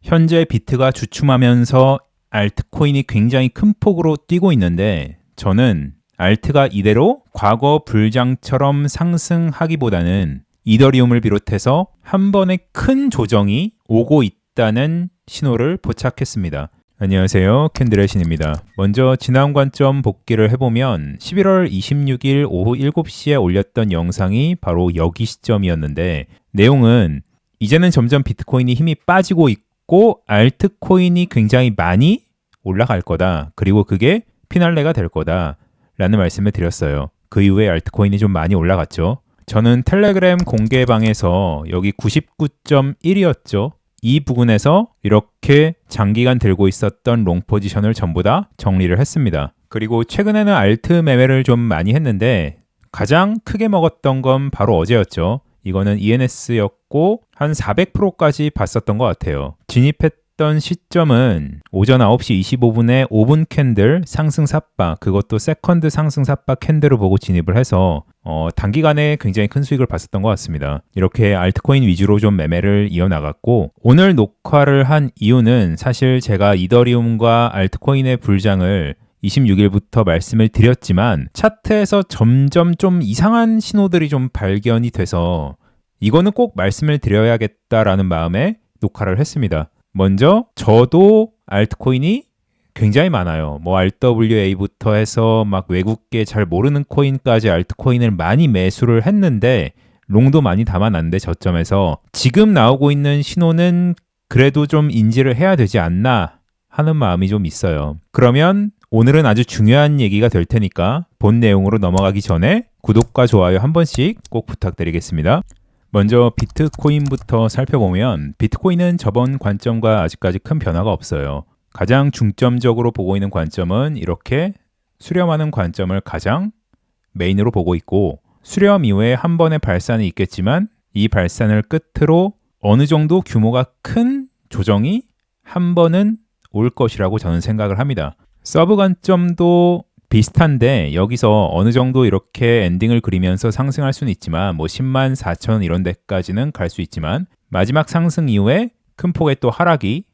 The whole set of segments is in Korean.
현재 비트가 주춤하면서 알트코인이 굉장히 큰 폭으로 뛰고 있는데 저는 알트가 이대로 과거 불장처럼 상승하기보다는 이더리움을 비롯해서 한 번에 큰 조정이 오고 있다는 신호를 포착했습니다. 안녕하세요. 캔들의 신입니다. 먼저 지난 관점 복기를 해보면 11월 26일 오후 7시에 올렸던 영상이 바로 여기 시점이었는데 내용은 이제는 점점 비트코인이 힘이 빠지고 있고 알트코인이 굉장히 많이 올라갈 거다. 그리고 그게 피날레가 될 거다. 라는 말씀을 드렸어요. 그 이후에 알트코인이 좀 많이 올라갔죠. 저는 텔레그램 공개방에서 여기 99.1이었죠. 이 부분에서 이렇게 장기간 들고 있었던 롱 포지션을 전부 다 정리를 했습니다. 그리고 최근에는 알트 매매를 좀 많이 했는데 가장 크게 먹었던 건 바로 어제였죠. 이거는 ENS였고 한 400%까지 봤었던 것 같아요. 진입했던 시점은 오전 9시 25분에 5분 캔들 상승 삿바, 그것도 세컨드 상승 삿바 캔들을 보고 진입을 해서 단기간에 굉장히 큰 수익을 봤었던 것 같습니다. 이렇게 알트코인 위주로 좀 매매를 이어나갔고 오늘 녹화를 한 이유는 사실 제가 이더리움과 알트코인의 불장을 26일부터 말씀을 드렸지만 차트에서 점점 좀 이상한 신호들이 좀 발견이 돼서 이거는 꼭 말씀을 드려야겠다라는 마음에 녹화를 했습니다. 먼저 저도 알트코인이 굉장히 많아요. 뭐 RWA부터 해서 막 외국계 잘 모르는 코인까지 알트코인을 많이 매수를 했는데 롱도 많이 담아놨는데 저점에서 지금 나오고 있는 신호는 그래도 좀 인지를 해야 되지 않나 하는 마음이 좀 있어요. 그러면 오늘은 아주 중요한 얘기가 될 테니까 본 내용으로 넘어가기 전에 구독과 좋아요 한 번씩 꼭 부탁드리겠습니다. 먼저 비트코인부터 살펴보면 비트코인은 저번 관점과 아직까지 큰 변화가 없어요. 가장 중점적으로 보고 있는 관점은 이렇게 수렴하는 관점을 가장 메인으로 보고 있고 수렴 이후에 한 번의 발산이 있겠지만 이 발산을 끝으로 어느 정도 규모가 큰 조정이 한 번은 올 것이라고 저는 생각을 합니다. 서브 관점도 비슷한데 여기서 어느 정도 이렇게 엔딩을 그리면서 상승할 수는 있지만 뭐 10만 4천 이런 데까지는 갈 수 있지만 마지막 상승 이후에 큰 폭의 또 하락이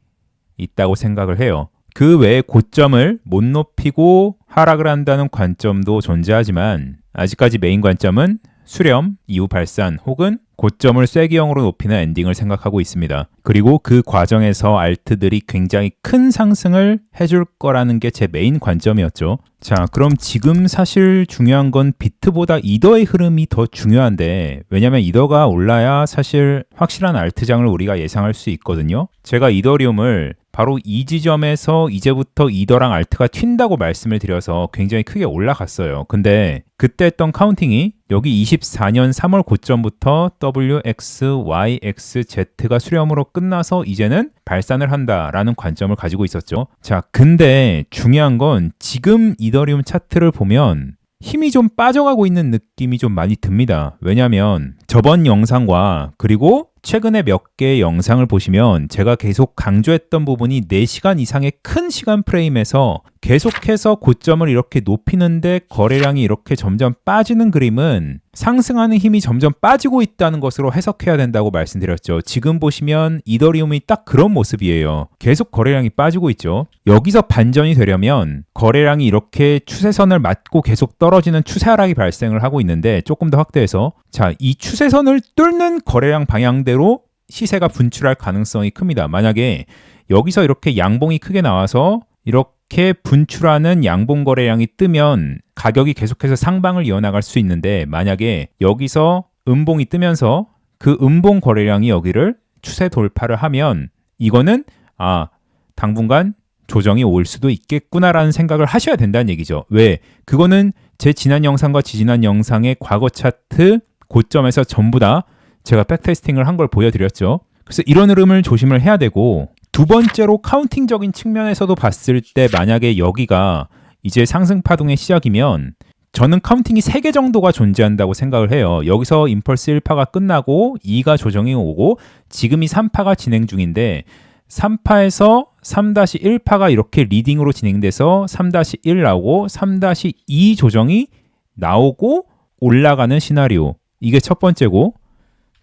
있다고 생각을 해요. 그 외에 고점을 못 높이고 하락을 한다는 관점도 존재하지만 아직까지 메인 관점은 수렴, 이후 발산 혹은 고점을 쐐기형으로 높이는 엔딩을 생각하고 있습니다. 그리고 그 과정에서 알트들이 굉장히 큰 상승을 해줄 거라는 게 제 메인 관점이었죠. 자, 그럼 지금 사실 중요한 건 비트보다 이더의 흐름이 더 중요한데 왜냐면 이더가 올라야 사실 확실한 알트장을 우리가 예상할 수 있거든요. 제가 이더리움을 바로 이 지점에서 이제부터 이더랑 알트가 튄다고 말씀을 드려서 굉장히 크게 올라갔어요. 근데 그때 했던 카운팅이 여기 24년 3월 고점부터 WX, YX, Z가 수렴으로 끝나서 이제는 발산을 한다라는 관점을 가지고 있었죠. 자, 근데 중요한 건 지금 이더리움 차트를 보면 힘이 좀 빠져가고 있는 느낌이 좀 많이 듭니다. 왜냐하면 저번 영상과 그리고 최근에 몇 개의 영상을 보시면 제가 계속 강조했던 부분이 4시간 이상의 큰 시간 프레임에서 계속해서 고점을 이렇게 높이는데 거래량이 이렇게 점점 빠지는 그림은 상승하는 힘이 점점 빠지고 있다는 것으로 해석해야 된다고 말씀드렸죠. 지금 보시면 이더리움이 딱 그런 모습이에요. 계속 거래량이 빠지고 있죠. 여기서 반전이 되려면 거래량이 이렇게 추세선을 맞고 계속 떨어지는 추세 하락이 발생을 하고 있는데 조금 더 확대해서 자, 이 추세선을 뚫는 거래량 방향대로 시세가 분출할 가능성이 큽니다. 만약에 여기서 이렇게 양봉이 크게 나와서 이렇게 분출하는 양봉 거래량이 뜨면 가격이 계속해서 상방을 이어나갈 수 있는데 만약에 여기서 음봉이 뜨면서 그 음봉 거래량이 여기를 추세 돌파를 하면 이거는 당분간 조정이 올 수도 있겠구나라는 생각을 하셔야 된다는 얘기죠. 왜? 그거는 제 지난 영상과 지지난 영상의 과거 차트 고점에서 전부 다 제가 백테스팅을 한 걸 보여드렸죠. 그래서 이런 흐름을 조심을 해야 되고 두 번째로 카운팅적인 측면에서도 봤을 때 만약에 여기가 이제 상승 파동의 시작이면 저는 카운팅이 3개 정도가 존재한다고 생각을 해요. 여기서 임펄스 1파가 끝나고 2가 조정이 오고 지금이 3파가 진행 중인데 3파에서 3-1파가 이렇게 리딩으로 진행돼서 3-1 나오고 3-2 조정이 나오고 올라가는 시나리오. 이게 첫 번째고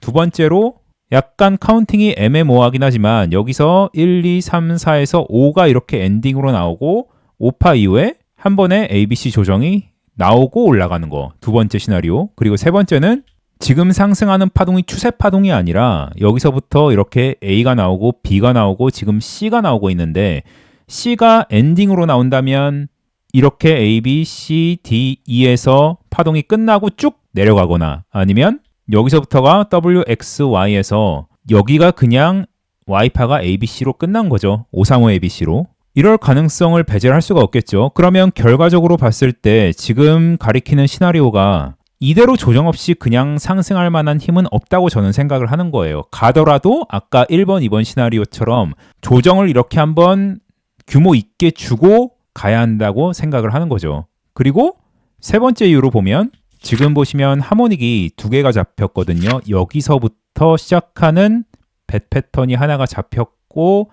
두 번째로 약간 카운팅이 애매모호하긴 하지만 여기서 1, 2, 3, 4에서 5가 이렇게 엔딩으로 나오고 5파 이후에 한 번에 ABC 조정이 나오고 올라가는 거. 두 번째 시나리오. 그리고 세 번째는 지금 상승하는 파동이 추세 파동이 아니라 여기서부터 이렇게 A가 나오고 B가 나오고 지금 C가 나오고 있는데 C가 엔딩으로 나온다면 이렇게 A, B, C, D, E에서 파동이 끝나고 쭉 내려가거나 아니면 여기서부터가 W, X, Y에서 여기가 그냥 Y파가 ABC로 끝난 거죠. 535 ABC로. 이럴 가능성을 배제할 수가 없겠죠. 그러면 결과적으로 봤을 때 지금 가리키는 시나리오가 이대로 조정 없이 그냥 상승할 만한 힘은 없다고 저는 생각을 하는 거예요. 가더라도 아까 1번, 2번 시나리오처럼 조정을 이렇게 한번 규모 있게 주고 가야 한다고 생각을 하는 거죠. 그리고 세 번째 이유로 보면 지금 보시면 하모닉이 두 개가 잡혔거든요. 여기서부터 시작하는 벳 패턴이 하나가 잡혔고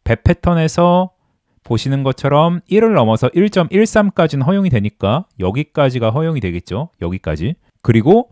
벳 패턴에서 보시는 것처럼 1을 넘어서 1.13까지는 허용이 되니까 여기까지가 허용이 되겠죠. 여기까지. 그리고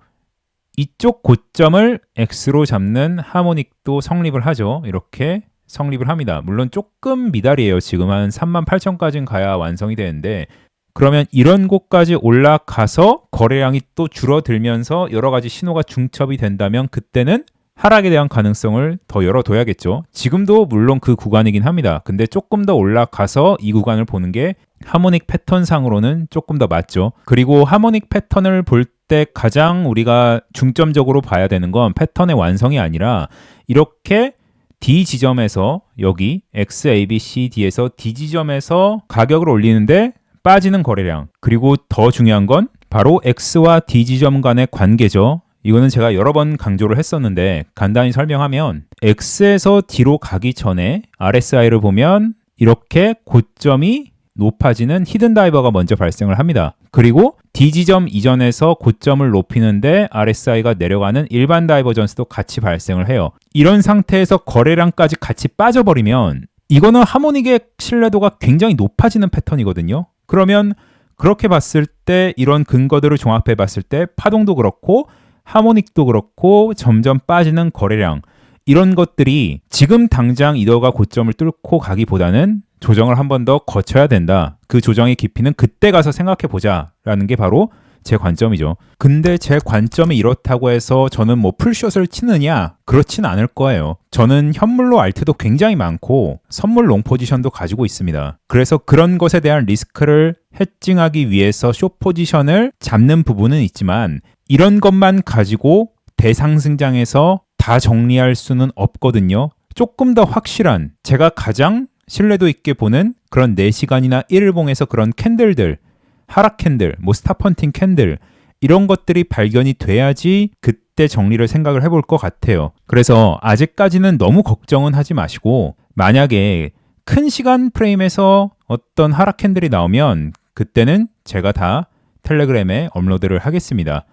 이쪽 고점을 X로 잡는 하모닉도 성립을 하죠. 이렇게 성립을 합니다. 물론 조금 미달이에요. 지금 한 38,000까지는 가야 완성이 되는데 그러면 이런 곳까지 올라가서 거래량이 또 줄어들면서 여러 가지 신호가 중첩이 된다면 그때는 하락에 대한 가능성을 더 열어둬야겠죠. 지금도 물론 그 구간이긴 합니다. 근데 조금 더 올라가서 이 구간을 보는 게 하모닉 패턴상으로는 조금 더 맞죠. 그리고 하모닉 패턴을 볼 때 가장 우리가 중점적으로 봐야 되는 건 패턴의 완성이 아니라 이렇게 D 지점에서 여기 X, A, B, C, D에서 D 지점에서 가격을 올리는데 빠지는 거래량 그리고 더 중요한 건 바로 X와 D 지점 간의 관계죠. 이거는 제가 여러 번 강조를 했었는데 간단히 설명하면 X에서 D로 가기 전에 RSI를 보면 이렇게 고점이 높아지는 히든 다이버가 먼저 발생을 합니다. 그리고 D 지점 이전에서 고점을 높이는데 RSI가 내려가는 일반 다이버전스도 같이 발생을 해요. 이런 상태에서 거래량까지 같이 빠져버리면 이거는 하모닉의 신뢰도가 굉장히 높아지는 패턴이거든요. 그러면 그렇게 봤을 때 이런 근거들을 종합해 봤을 때 파동도 그렇고 하모닉도 그렇고 점점 빠지는 거래량 이런 것들이 지금 당장 이더가 고점을 뚫고 가기보다는 조정을 한 번 더 거쳐야 된다. 그 조정의 깊이는 그때 가서 생각해 보자라는 게 바로 제 관점이죠. 근데 제 관점이 이렇다고 해서 저는 뭐 풀숏을 치느냐? 그렇진 않을 거예요. 저는 현물로 알트도 굉장히 많고 선물 롱 포지션도 가지고 있습니다. 그래서 그런 것에 대한 리스크를 해칭하기 위해서 숏 포지션을 잡는 부분은 있지만 이런 것만 가지고 대상승장에서 다 정리할 수는 없거든요. 조금 더 확실한 제가 가장 신뢰도 있게 보는 그런 4시간이나 1일봉에서 그런 캔들들 하락 캔들, 뭐 스탑헌팅 캔들 이런 것들이 발견이 돼야지 그때 정리를 생각을 해볼 것 같아요. 그래서 아직까지는 너무 걱정은 하지 마시고 만약에 큰 시간 프레임에서 어떤 하락 캔들이 나오면 그때는 제가 다 텔레그램에 업로드를 하겠습니다.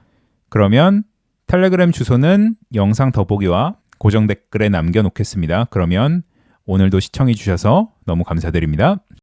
그러면 텔레그램 주소는 영상 더보기와 고정 댓글에 남겨놓겠습니다. 그러면 오늘도 시청해 주셔서 너무 감사드립니다.